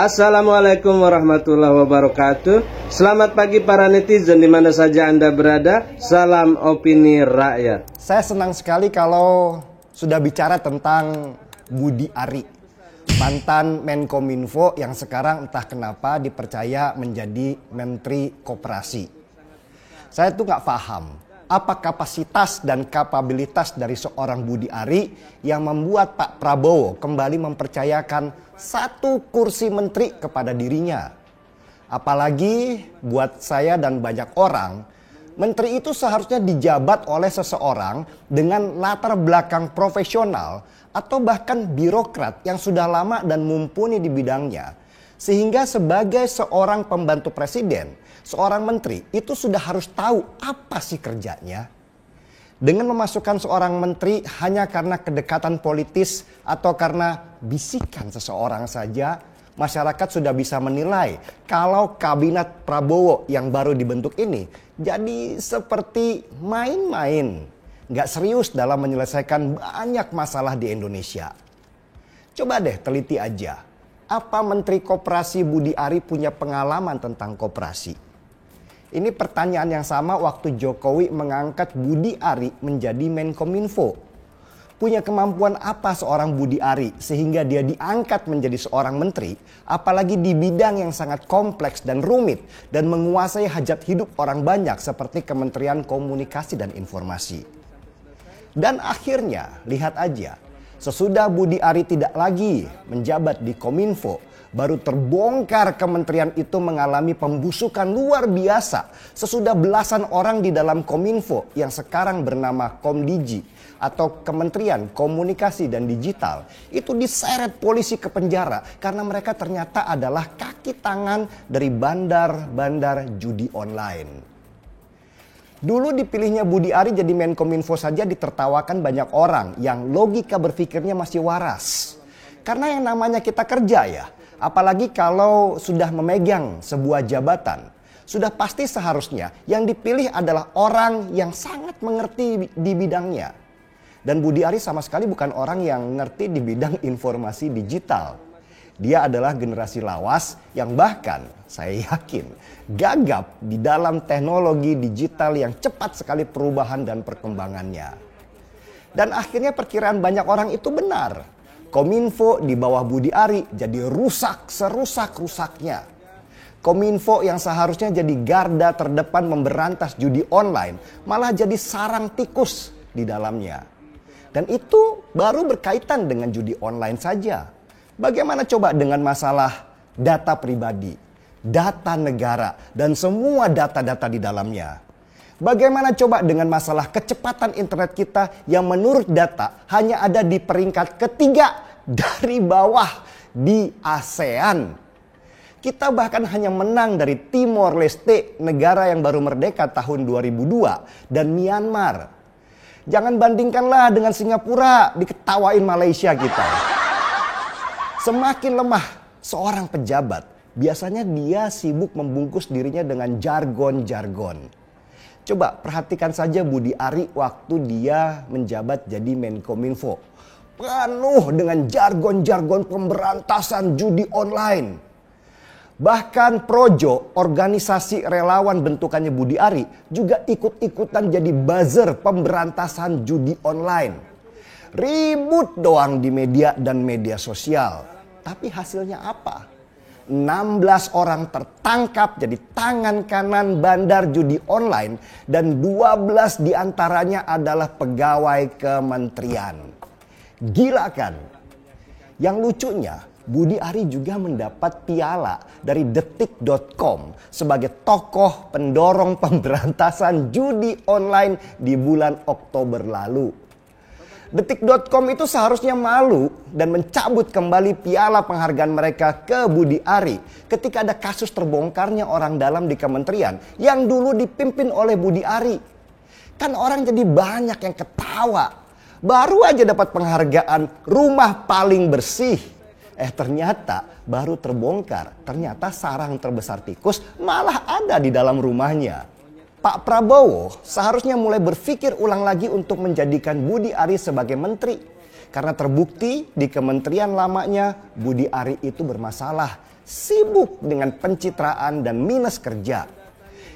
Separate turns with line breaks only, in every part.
Assalamualaikum warahmatullahi wabarakatuh. Selamat pagi para netizen di mana saja Anda berada. Salam opini rakyat.
Saya senang sekali kalau sudah bicara tentang Budi Ari, mantan Menkominfo yang sekarang entah kenapa dipercaya menjadi Menteri Koperasi. Saya tuh nggak paham apa kapasitas dan kapabilitas dari seorang Budi Ari yang membuat Pak Prabowo kembali mempercayakan satu kursi menteri kepada dirinya. Apalagi buat saya dan banyak orang, menteri itu seharusnya dijabat oleh seseorang dengan latar belakang profesional atau bahkan birokrat yang sudah lama dan mumpuni di bidangnya. Sehingga sebagai seorang pembantu presiden, seorang menteri itu sudah harus tahu apa sih kerjanya. Dengan memasukkan seorang menteri hanya karena kedekatan politis atau karena bisikan seseorang saja, masyarakat sudah bisa menilai kalau kabinet Prabowo yang baru dibentuk ini jadi seperti main-main, nggak serius dalam menyelesaikan banyak masalah di Indonesia. Coba deh teliti aja, apa Menteri Koperasi Budi Ari punya pengalaman tentang koperasi? Ini pertanyaan yang sama waktu Jokowi mengangkat Budi Ari menjadi Menkominfo. Punya kemampuan apa seorang Budi Ari sehingga dia diangkat menjadi seorang menteri, apalagi di bidang yang sangat kompleks dan rumit dan menguasai hajat hidup orang banyak seperti Kementerian Komunikasi dan Informasi. Dan akhirnya, lihat aja, sesudah Budi Ari tidak lagi menjabat di Kominfo, baru terbongkar kementerian itu mengalami pembusukan luar biasa sesudah belasan orang di dalam Kominfo yang sekarang bernama Komdigi atau Kementerian Komunikasi dan Digital itu diseret polisi ke penjara karena mereka ternyata adalah kaki tangan dari bandar-bandar judi online. Dulu dipilihnya Budi Ari jadi Menkominfo saja ditertawakan banyak orang yang logika berpikirnya masih waras. Karena yang namanya kita kerja ya, apalagi kalau sudah memegang sebuah jabatan, sudah pasti seharusnya yang dipilih adalah orang yang sangat mengerti di bidangnya. Dan Budi Ari sama sekali bukan orang yang ngerti di bidang informasi digital. Dia adalah generasi lawas yang bahkan saya yakin gagap di dalam teknologi digital yang cepat sekali perubahan dan perkembangannya. Dan akhirnya perkiraan banyak orang itu benar. Kominfo di bawah Budi Ari jadi rusak serusak-rusaknya. Kominfo yang seharusnya jadi garda terdepan memberantas judi online malah jadi sarang tikus di dalamnya. Dan itu baru berkaitan dengan judi online saja. Bagaimana coba dengan masalah data pribadi, data negara, dan semua data-data di dalamnya? Bagaimana coba dengan masalah kecepatan internet kita yang menurut data hanya ada di peringkat ketiga dari bawah di ASEAN. Kita bahkan hanya menang dari Timor Leste, negara yang baru merdeka tahun 2002, dan Myanmar. Jangan bandingkanlah dengan Singapura, diketawain Malaysia kita. Semakin lemah seorang pejabat, biasanya dia sibuk membungkus dirinya dengan jargon-jargon. Coba perhatikan saja Budi Ari waktu dia menjabat jadi Menkominfo. Penuh dengan jargon-jargon pemberantasan judi online. Bahkan Projo, organisasi relawan bentukannya Budi Ari, juga ikut-ikutan jadi buzzer pemberantasan judi online. Ribut doang di media dan media sosial. Tapi hasilnya apa? 16 orang tertangkap jadi tangan kanan bandar judi online dan 12 diantaranya adalah pegawai kementerian. Gila kan? Yang lucunya Budi Ari juga mendapat piala dari detik.com sebagai tokoh pendorong pemberantasan judi online di bulan Oktober lalu. Detik.com itu seharusnya malu dan mencabut kembali piala penghargaan mereka ke Budi Ari ketika ada kasus terbongkarnya orang dalam di kementerian yang dulu dipimpin oleh Budi Ari. Kan orang jadi banyak yang ketawa. Baru aja dapat penghargaan rumah paling bersih. Ternyata baru terbongkar. Ternyata sarang terbesar tikus malah ada di dalam rumahnya. Pak Prabowo seharusnya mulai berpikir ulang lagi untuk menjadikan Budi Ari sebagai menteri. Karena terbukti di kementerian lamanya Budi Ari itu bermasalah, sibuk dengan pencitraan dan minus kerja.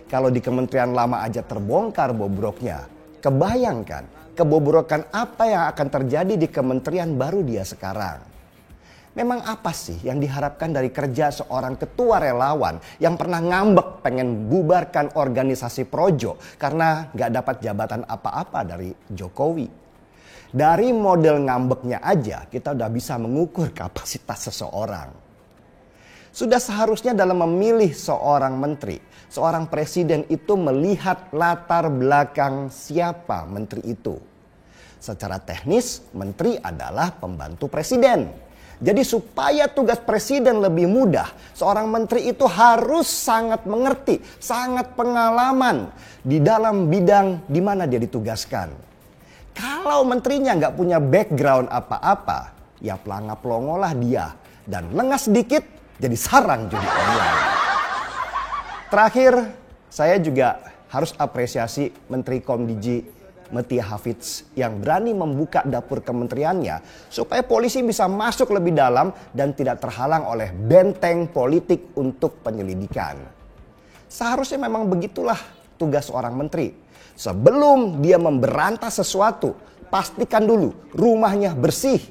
Kalau di kementerian lama aja terbongkar bobroknya, kebayangkan kebobrokan apa yang akan terjadi di kementerian baru dia sekarang. Memang apa sih yang diharapkan dari kerja seorang ketua relawan yang pernah ngambek pengen bubarkan organisasi Projo karena gak dapat jabatan apa-apa dari Jokowi? Dari model ngambeknya aja kita udah bisa mengukur kapasitas seseorang. Sudah seharusnya dalam memilih seorang menteri, seorang presiden itu melihat latar belakang siapa menteri itu. Secara teknis, menteri adalah pembantu presiden. Jadi supaya tugas presiden lebih mudah, seorang menteri itu harus sangat mengerti, sangat pengalaman di dalam bidang di mana dia ditugaskan. Kalau menterinya nggak punya background apa-apa, ya pelangap-pelongolah dia. Dan lengah sedikit jadi sarang judi online. Terakhir, saya juga harus apresiasi Menteri Komdiji Mutia Hafidz yang berani membuka dapur kementeriannya supaya polisi bisa masuk lebih dalam dan tidak terhalang oleh benteng politik untuk penyelidikan. Seharusnya memang begitulah tugas seorang menteri. Sebelum dia memberantas sesuatu, pastikan dulu rumahnya bersih.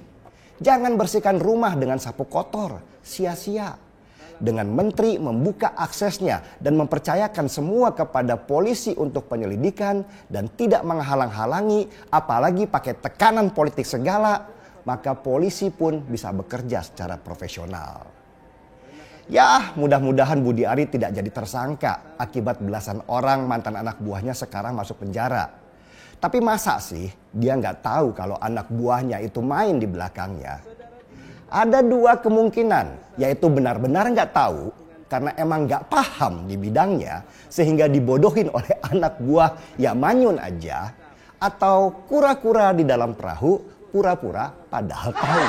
Jangan bersihkan rumah dengan sapu kotor, sia-sia. Dengan menteri membuka aksesnya dan mempercayakan semua kepada polisi untuk penyelidikan dan tidak menghalang-halangi, apalagi pakai tekanan politik segala, maka polisi pun bisa bekerja secara profesional. Ya, mudah-mudahan Budi Ari tidak jadi tersangka akibat belasan orang mantan anak buahnya sekarang masuk penjara. Tapi masa sih dia nggak tahu kalau anak buahnya itu main di belakangnya? Ada dua kemungkinan, yaitu benar-benar nggak tahu karena emang nggak paham di bidangnya sehingga dibodohin oleh anak buah ya manyun aja, atau kura-kura di dalam perahu, pura-pura padahal tahu.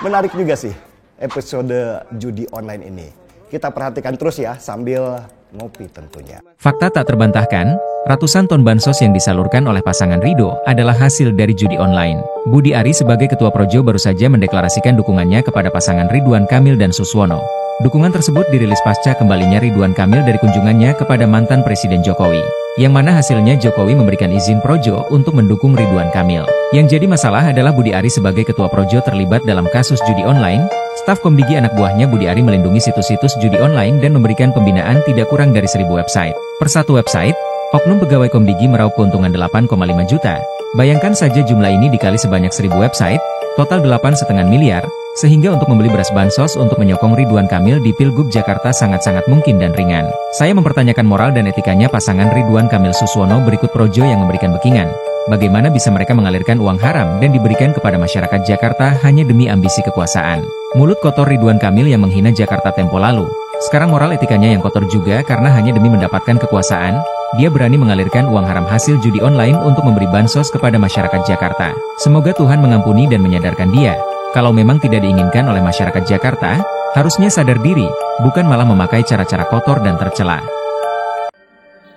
Menarik juga sih episode judi online ini. Kita perhatikan terus ya sambil ngopi tentunya.
Fakta tak terbantahkan, ratusan ton bansos yang disalurkan oleh pasangan Ridho adalah hasil dari judi online. Budi Ari sebagai Ketua Projo baru saja mendeklarasikan dukungannya kepada pasangan Ridwan Kamil dan Suswono. Dukungan tersebut dirilis pasca kembalinya Ridwan Kamil dari kunjungannya kepada mantan Presiden Jokowi. Yang mana hasilnya Jokowi memberikan izin Projo untuk mendukung Ridwan Kamil. Yang jadi masalah adalah Budi Ari sebagai Ketua Projo terlibat dalam kasus judi online. Staf Komdigi anak buahnya Budi Ari melindungi situs-situs judi online dan memberikan pembinaan tidak kurang dari 1.000 website. Per satu website, oknum pegawai Komdigi meraup keuntungan 8,5 juta. Bayangkan saja jumlah ini dikali sebanyak 1.000 website, total 8,5 miliar, sehingga untuk membeli beras bansos untuk menyokong Ridwan Kamil di Pilgub Jakarta sangat-sangat mungkin dan ringan. Saya mempertanyakan moral dan etikanya pasangan Ridwan Kamil Suswono berikut Projo yang memberikan backingan. Bagaimana bisa mereka mengalirkan uang haram dan diberikan kepada masyarakat Jakarta hanya demi ambisi kekuasaan? Mulut kotor Ridwan Kamil yang menghina Jakarta tempo lalu. Sekarang moral etikanya yang kotor juga karena hanya demi mendapatkan kekuasaan, dia berani mengalirkan uang haram hasil judi online untuk memberi bansos kepada masyarakat Jakarta. Semoga Tuhan mengampuni dan menyadarkan dia. Kalau memang tidak diinginkan oleh masyarakat Jakarta, harusnya sadar diri, bukan malah memakai cara-cara kotor dan tercela.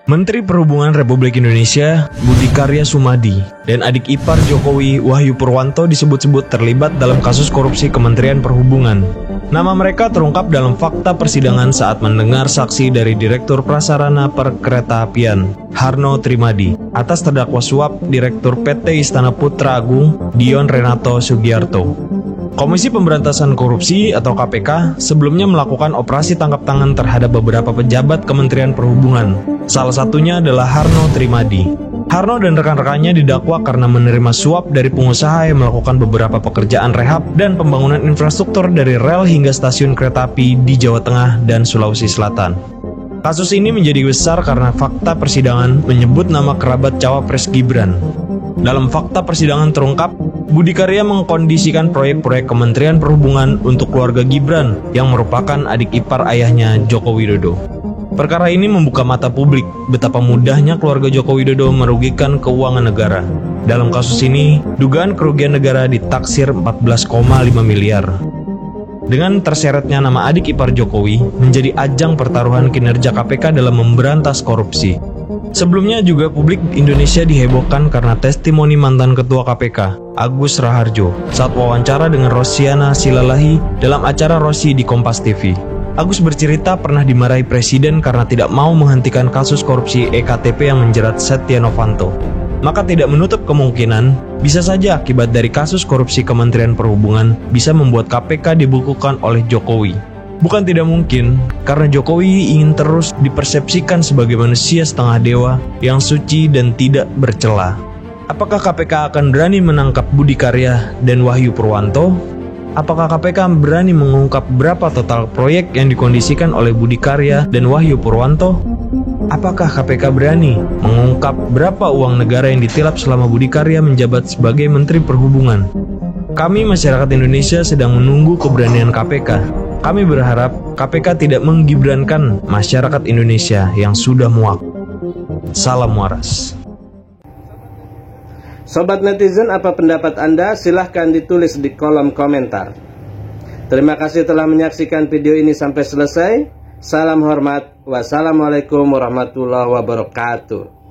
Menteri Perhubungan Republik Indonesia Budi Karya Sumadi dan adik ipar Jokowi Wahyu Purwanto disebut-sebut terlibat dalam kasus korupsi Kementerian Perhubungan. Nama mereka terungkap dalam fakta persidangan saat mendengar saksi dari Direktur Prasarana Perkeretaapian Harno Trimadi atas terdakwa suap Direktur PT Istana Putra Agung Dion Renato Sugiarto. Komisi Pemberantasan Korupsi atau KPK sebelumnya melakukan operasi tangkap tangan terhadap beberapa pejabat Kementerian Perhubungan. Salah satunya adalah Harno Trimadi. Harno dan rekan-rekannya didakwa karena menerima suap dari pengusaha yang melakukan beberapa pekerjaan rehab dan pembangunan infrastruktur dari rel hingga stasiun kereta api di Jawa Tengah dan Sulawesi Selatan. Kasus ini menjadi besar karena fakta persidangan menyebut nama kerabat cawapres Gibran. Dalam fakta persidangan terungkap, Budi Karya mengkondisikan proyek-proyek Kementerian Perhubungan untuk keluarga Gibran yang merupakan adik ipar ayahnya Joko Widodo. Perkara ini membuka mata publik betapa mudahnya keluarga Joko Widodo merugikan keuangan negara. Dalam kasus ini, dugaan kerugian negara ditaksir 14,5 miliar. Dengan terseretnya nama adik ipar Jokowi menjadi ajang pertaruhan kinerja KPK dalam memberantas korupsi. Sebelumnya juga publik Indonesia dihebohkan karena testimoni mantan Ketua KPK, Agus Raharjo, saat wawancara dengan Rosiana Silalahi dalam acara Rosi di Kompas TV. Agus bercerita pernah dimarahi presiden karena tidak mau menghentikan kasus korupsi EKTP yang menjerat Setia Novanto. Maka tidak menutup kemungkinan, bisa saja akibat dari kasus korupsi Kementerian Perhubungan bisa membuat KPK dibekukan oleh Jokowi. Bukan tidak mungkin, karena Jokowi ingin terus dipersepsikan sebagai manusia setengah dewa yang suci dan tidak bercela. Apakah KPK akan berani menangkap Budi Karya dan Wahyu Purwanto? Apakah KPK berani mengungkap berapa total proyek yang dikondisikan oleh Budi Karya dan Wahyu Purwanto? Apakah KPK berani mengungkap berapa uang negara yang ditilap selama Budi Karya menjabat sebagai Menteri Perhubungan? Kami masyarakat Indonesia sedang menunggu keberanian KPK. Kami berharap KPK tidak menggibrankan masyarakat Indonesia yang sudah muak. Salam waras.
Sobat netizen, apa pendapat Anda? Silahkan ditulis di kolom komentar. Terima kasih telah menyaksikan video ini sampai selesai. Salam hormat. Wassalamualaikum warahmatullahi wabarakatuh.